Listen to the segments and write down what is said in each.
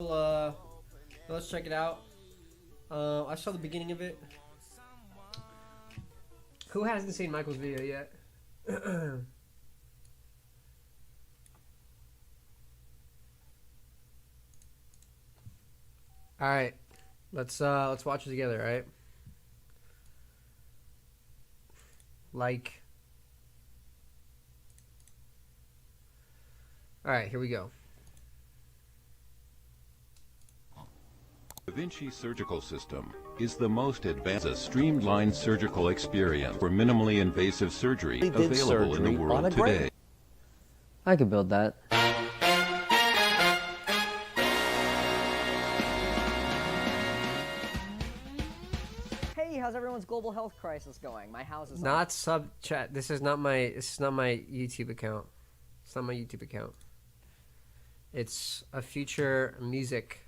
Let's check it out. I saw the beginning of it. Who hasn't seen Michael's video yet? All right, let's watch it together. All right, like. All right, here we go. Da Vinci Surgical System is the most advanced streamlined surgical experience for minimally invasive surgery available in the world today. I could build that. Hey, how's everyone's global health crisis going? My house is not sub chat. This is not my YouTube account. It's not my YouTube account. It's a future music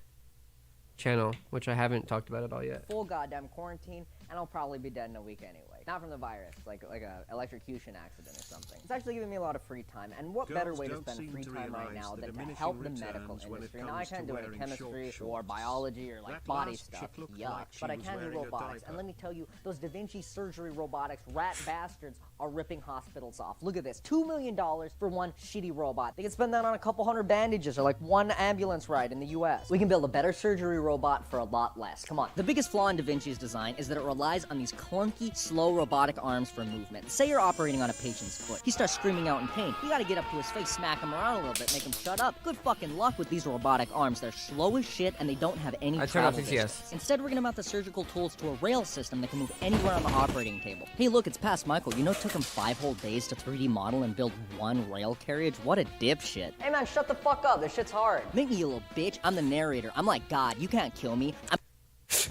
channel, which I haven't talked about at all yet. Full goddamn quarantine, and I'll probably be dead in a week anyway. Not from the virus, like a electrocution accident or something. It's actually giving me a lot of free time, and what better way to spend free time right now than to help the medical industry? Now I can't do any chemistry or biology or like body stuff, yuck, but I can do robotics, and let me tell you, those Da Vinci surgery robotics rat bastards are ripping hospitals off. Look at this, $2 million for one shitty robot. They can spend that on a couple hundred bandages or like one ambulance ride in the US. We can build a better surgery robot for a lot less. Come on. The biggest flaw in Da Vinci's design is that it relies on these clunky, slow robotic arms for movement. Say you're operating on a patient's foot. He starts screaming out in pain. You gotta get up to his face, smack him around a little bit, make him shut up. Good fucking luck with these robotic arms. They're slow as shit and they don't have any travel distance. Instead, we're gonna mount the surgical tools to a rail system that can move anywhere on the operating table. Hey look, it's past Michael. You know it took him 5 whole days to 3D model and build one rail carriage? What a dipshit. Hey man, shut the fuck up. This shit's hard. Make me, you little bitch. I'm the narrator. I'm like God. You can't kill me.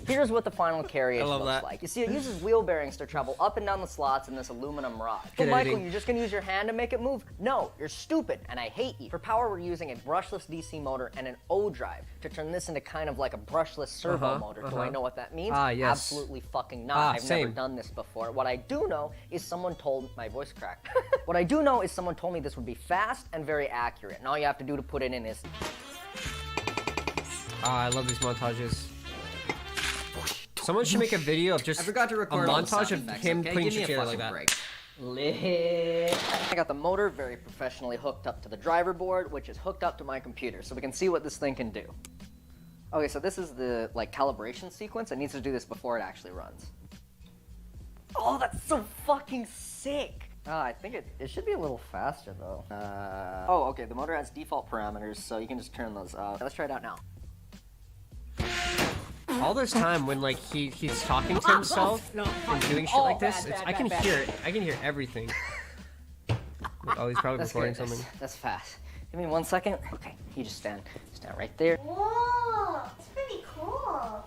Here's what the final carriage looks like. You see, it uses wheel bearings to travel up and down the slots in this aluminum rod. But Michael, you're just gonna use your hand to make it move? No, you're stupid, and I hate you. For power, we're using a brushless DC motor and an O drive to turn this into kind of like a brushless servo motor. Do I know what that means? Yes. Absolutely fucking not. I've never done this before. What I do know is someone told my voice cracked. What I do know is someone told me this would be fast and very accurate, and all you have to do to put it in is. I love these montages. Someone should make a video of just I forgot to record a montage of him putting shit together like that. Lit. I got the motor very professionally hooked up to the driver board, which is hooked up to my computer, so we can see what this thing can do. Okay, so this is the like calibration sequence. It needs to do this before it actually runs. Oh, that's so fucking sick. I think it should be a little faster though. Oh, okay, the motor has default parameters, so you can just turn those up. Let's try it out now. All this time when like he's talking to himself and doing shit like this, I can hear it. I can hear everything. Oh, he's probably recording something. That's fast. Give me 1 second. Okay, you just stand right there. Whoa, it's pretty cool.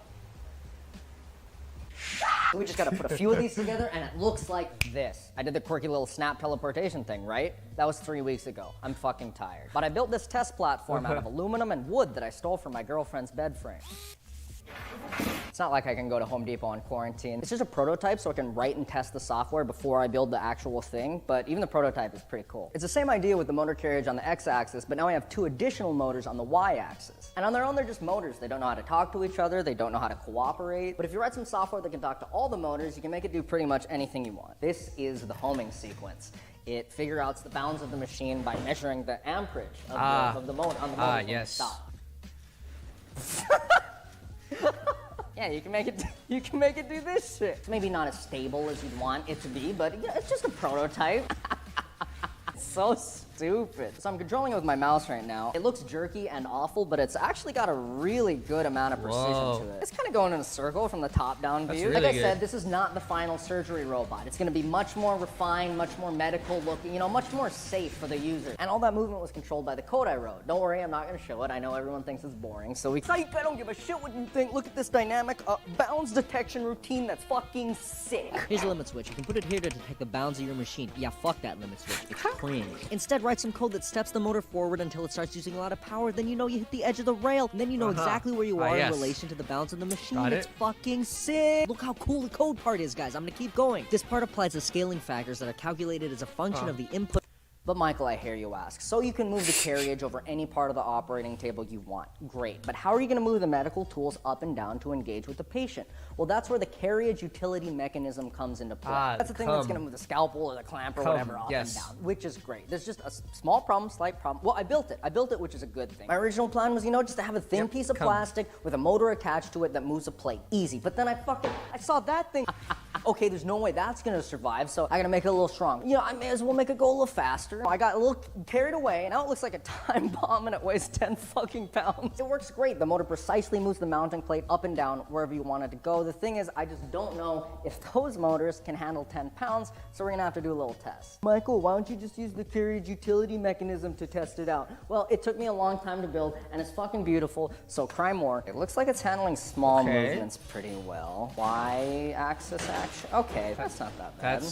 We just gotta put a few of these together and it looks like this. I did the quirky little snap teleportation thing, right? That was 3 weeks ago. I'm fucking tired. But I built this test platform out of aluminum and wood that I stole from my girlfriend's bed frame. It's not like I can go to Home Depot on quarantine. It's just a prototype so I can write and test the software before I build the actual thing, but even the prototype is pretty cool. It's the same idea with the motor carriage on the x-axis, but now I have 2 additional motors on the y-axis. And on their own, they're just motors. They don't know how to talk to each other, they don't know how to cooperate. But if you write some software that can talk to all the motors, you can make it do pretty much anything you want. This is the homing sequence. It figures out the bounds of the machine by measuring the amperage of the motor on the motor. Yes. Stop. Yeah, you can make it do this shit. It's maybe not as stable as you'd want it to be, but yeah, it's just a prototype. It's so stupid. So I'm controlling it with my mouse right now. It looks jerky and awful, but it's actually got a really good amount of precision to it. It's kind of going in a circle from the top-down view. Really like I good. said, this is not the final surgery robot. It's gonna be much more refined, much more medical looking, you know, much more safe for the user. And all that movement was controlled by the code I wrote. Don't worry, I'm not gonna show it. I know everyone thinks it's boring, so I don't give a shit what you think. Look at this dynamic bounds detection routine that's fucking sick. Here's a limit switch. You can put it here to detect the bounds of your machine. Yeah, fuck that limit switch. It's cringe. Instead, write some code that steps the motor forward until it starts using a lot of power. Then you know you hit the edge of the rail. And then you know exactly where you are in relation to the bounds of the machine. It's fucking sick. Look how cool the code part is, guys. I'm gonna keep going. This part applies the scaling factors that are calculated as a function of the input. But Michael, I hear you ask. So you can move the carriage over any part of the operating table you want. Great. But how are you going to move the medical tools up and down to engage with the patient? Well, that's where the carriage utility mechanism comes into play. That's the thing that's going to move the scalpel or the clamp or whatever up and down, which is great. There's just a small problem, slight problem. Well, I built it, which is a good thing. My original plan was, just to have a thin piece of plastic with a motor attached to it that moves a plate. Easy. But then I saw that thing. Okay, there's no way that's gonna survive, so I gotta make it a little strong. I may as well make it go a little faster. I got a little carried away, and now it looks like a time bomb and it weighs 10 fucking pounds. It works great. The motor precisely moves the mounting plate up and down wherever you want it to go. The thing is, I just don't know if those motors can handle 10 pounds, so we're gonna have to do a little test. Michael, why don't you just use the carriage utility mechanism to test it out? Well, it took me a long time to build, and it's fucking beautiful, so cry more. It looks like it's handling small movements pretty well. Y-axis action. Okay, that's not that bad.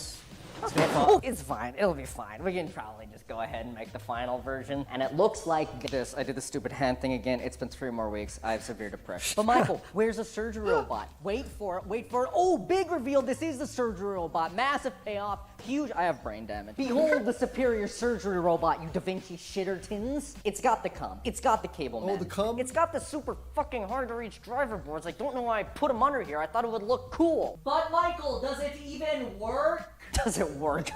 Okay. Oh, it's fine. It'll be fine. We can probably just go ahead and make the final version. And it looks like this. I did the stupid hand thing again. It's been 3 more weeks. I have severe depression. But Michael, where's the surgery robot? Wait for it. Oh, big reveal. This is the surgery robot. Massive payoff. Huge. I have brain damage. Behold the superior surgery robot, you Da Vinci shittertons. It's got the cum. It's got the cable man. Oh, the cum? It's got the super fucking hard to reach driver boards. I don't know why I put them under here. I thought it would look cool. But Michael, does it even work? Does it work?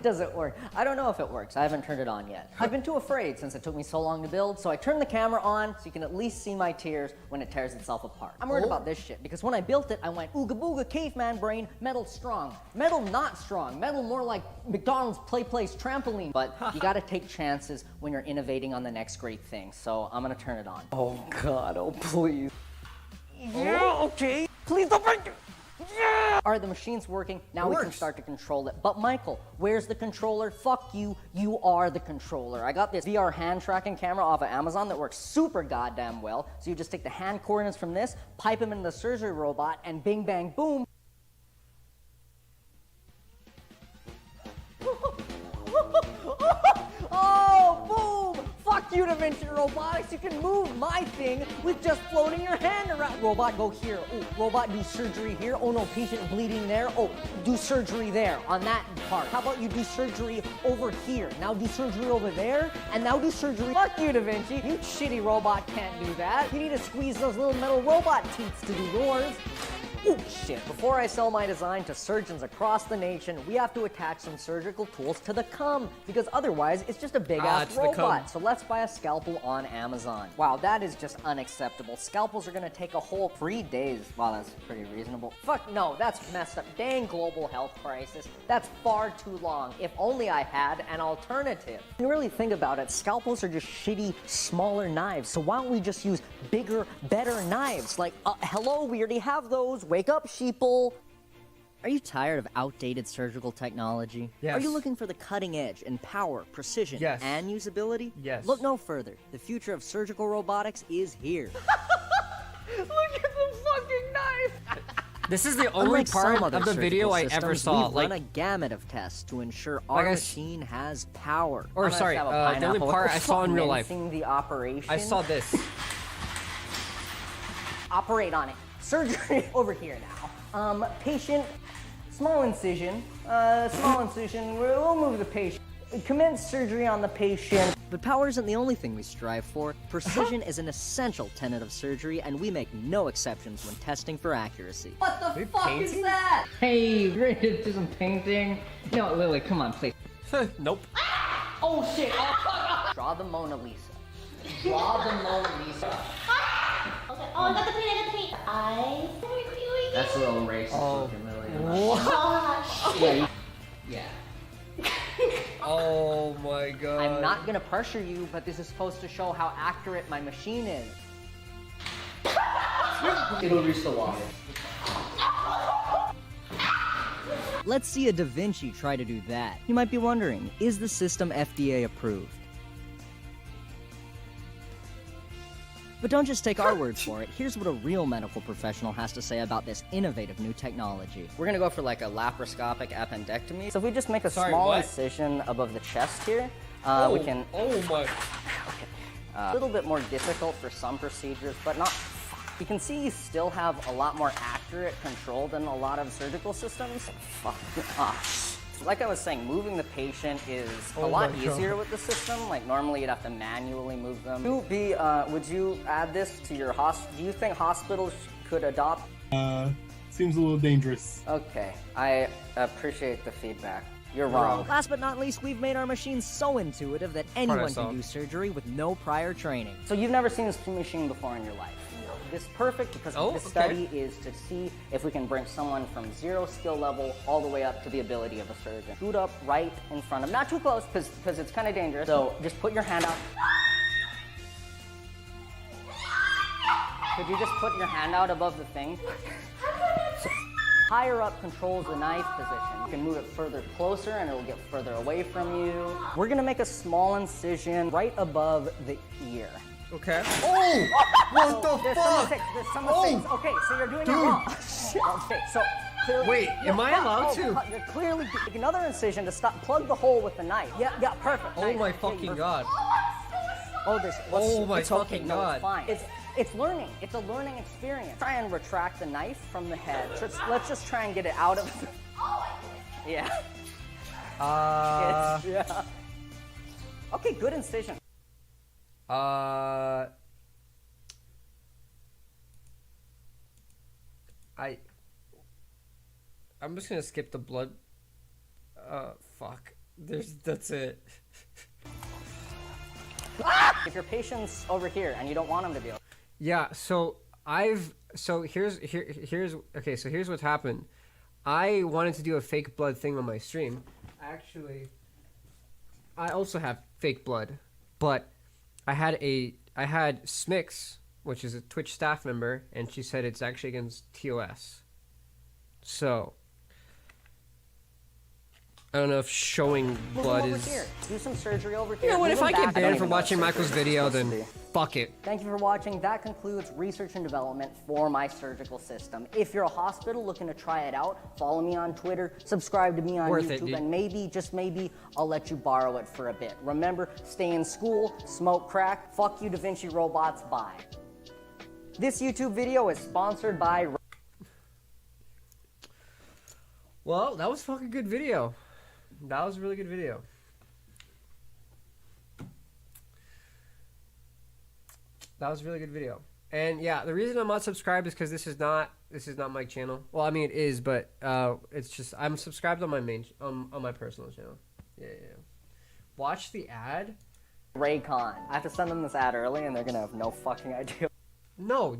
Does it work? I don't know if it works. I haven't turned it on yet. I've been too afraid since it took me so long to build, so I turned the camera on so you can at least see my tears when it tears itself apart. I'm worried about this shit because when I built it, I went, ooga booga caveman brain, metal strong. Metal not strong. Metal more like McDonald's Play Place trampoline. But you gotta take chances when you're innovating on the next great thing, so I'm gonna turn it on. Oh God, oh please. Yeah, okay. Please don't break it. Yeah! All right, the machine's working. Now we can start to control it. But Michael, where's the controller? Fuck you. You are the controller. I got this VR hand tracking camera off of Amazon that works super goddamn well. So you just take the hand coordinates from this, pipe them into the surgery robot, and bing, bang, boom. Oh, boom! Fuck you, Da Vinci Robotics. You can move my thing with just floating your hand around. Robot, go here. Oh, robot, do surgery here. Oh no, patient bleeding there. Oh, do surgery there on that part. How about you do surgery over here? Now do surgery over there, and now do surgery. Fuck you, Da Vinci. You shitty robot can't do that. You need to squeeze those little metal robot teats to do yours. Oh shit, before I sell my design to surgeons across the nation, we have to attach some surgical tools to the cum, because otherwise it's just a big-ass robot. So let's buy a scalpel on Amazon. Wow, that is just unacceptable. Scalpels are gonna take a whole 3 days. Wow, that's pretty reasonable. Fuck no, that's messed up. Dang global health crisis. That's far too long. If only I had an alternative. When you really think about it, scalpels are just shitty, smaller knives. So why don't we just use bigger, better knives? Like, hello, we already have those. Wake up, sheeple. Are you tired of outdated surgical technology? Yes. Are you looking for the cutting edge in power, precision, Yes. and usability? Yes. Look no further. The future of surgical robotics is here. Look at the fucking knife! This is the only Unlike some part other of the video I surgical ever systems, saw. we've Like, run a gamut of tests to ensure our Like I s- machine has power. or sorry, the only part I saw in real life. The operation. I saw this. Operate on it. Surgery over here now. Patient, small incision. We'll move the patient. Commence surgery on the patient. But power isn't the only thing we strive for. Precision is an essential tenet of surgery, and we make no exceptions when testing for accuracy. What the fuck is that? Hey, ready to do some painting? No, Lily, come on, please. Nope. Oh shit! Oh, fuck. Draw the Mona Lisa. Draw the Mona Lisa. Okay. Oh, I got the paint. I got the paint. Eyes. That's a little racist looking, Lily. Gosh. Yeah. Oh my god. I'm not gonna pressure you, but this is supposed to show how accurate my machine is. It'll reach the water. Let's see a Da Vinci try to do that. You might be wondering, is the system FDA approved? But don't just take our words for it. Here's what a real medical professional has to say about this innovative new technology. We're gonna go for like a laparoscopic appendectomy. So if we just make a Sorry, small what? incision above the chest here, we can. Oh my. A little bit more difficult for some procedures, but not. You can see you still have a lot more accurate control than a lot of surgical systems. Fuck. Like I was saying, moving the patient is a lot easier with the system. Like normally you'd have to manually move them. Would you add this to your do you think hospitals could adopt? Seems a little dangerous. Okay, I appreciate the feedback. You're wrong. Last but not least, we've made our machines so intuitive that anyone can do surgery with no prior training. So you've never seen this machine before in your life? This is perfect because this study is to see if we can bring someone from 0 skill level all the way up to the ability of a surgeon. Scoot up right in front of, not too close because it's kind of dangerous. So just put your hand out. Could you just put your hand out above the thing? So, higher up controls the knife position. You can move it further closer and it'll get further away from you. We're gonna make a small incision right above the ear. Okay. Oh! What the fuck? There's some mistakes. Okay, so you're doing it wrong. Okay, so clearly. Wait, am I allowed to? You're clearly make another incision to plug the hole with the knife. Yeah, perfect. Oh my fucking god. Oh, my fucking no, god. It's fine. It's learning. It's a learning experience. Try and retract the knife from the head. Let's just try and get it out of the... Yeah. Yeah. Okay, good incision. I'm just gonna skip the blood. Fuck. That's it. If your patient's over here and you don't want him to be over. Yeah, so here's what's happened. I wanted to do a fake blood thing on my stream. Actually, I also have fake blood, but I had Smix, which is a Twitch staff member, and she said it's actually against TOS. So I don't know if showing blood is... Here. Do some surgery over here. You know what, if I get banned for watching Michael's video, then fuck it. Thank you for watching. That concludes research and development for my surgical system. If you're a hospital looking to try it out, follow me on Twitter, subscribe to me on YouTube, and maybe, just maybe, I'll let you borrow it for a bit. Remember, stay in school, smoke crack, fuck you DaVinci robots, bye. This YouTube video is sponsored by... Well, that was a fucking good video. That was a really good video. That was a really good video. And yeah, the reason I'm not subscribed is because this is not my channel. Well, I mean it is, but it's just I'm subscribed on my main on my personal channel. Yeah. Watch the ad. Raycon. I have to send them this ad early, and they're gonna have no fucking idea. No.